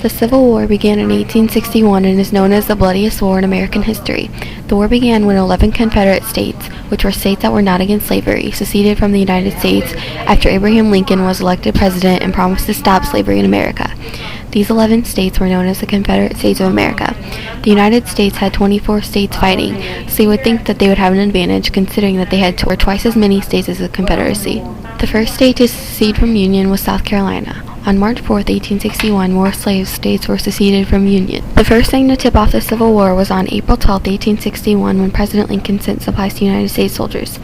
The Civil War began in 1861 and is known as the bloodiest war in American history. The war began when 11 Confederate states, which were states that were not against slavery, seceded from the United States after Abraham Lincoln was elected president and promised to stop slavery in America. These 11 states were known as the Confederate States of America. The United States had 24 states fighting, so you would think that they would have an advantage considering that they had twice as many states as the Confederacy. The first state to secede from Union was South Carolina. On March 4, 1861, more slave states were seceded from Union. The first thing to tip off the Civil War was on April 12, 1861, when President Lincoln sent supplies to United States soldiers.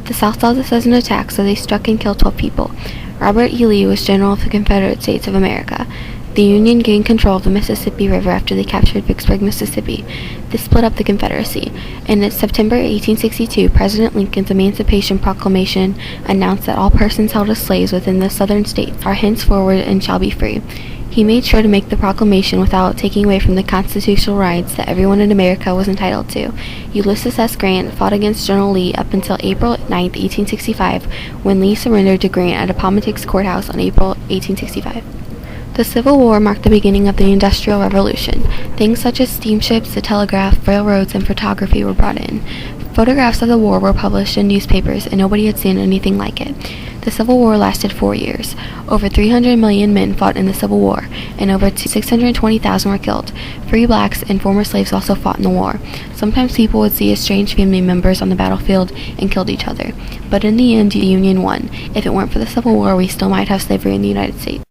The South saw this as an attack, so they struck and killed 12 people. Robert E. Lee was General of the Confederate States of America. The Union gained control of the Mississippi River after they captured Vicksburg, Mississippi. This split up the Confederacy. In September 1862, President Lincoln's Emancipation Proclamation announced that all persons held as slaves within the southern states are henceforward and shall be free. He made sure to make the proclamation without taking away from the constitutional rights that everyone in America was entitled to. Ulysses S. Grant fought against General Lee up until April 9, 1865, when Lee surrendered to Grant at Appomattox Courthouse on April 1865. The Civil War marked the beginning of the Industrial Revolution. Things such as steamships, the telegraph, railroads, and photography were brought in. Photographs of the war were published in newspapers, and nobody had seen anything like it. The Civil War lasted 4 years. Over 300 million men fought in the Civil War, and over 620,000 were killed. Free blacks and former slaves also fought in the war. Sometimes people would see estranged family members on the battlefield and killed each other. But in the end, the Union won. If it weren't for the Civil War, we still might have slavery in the United States.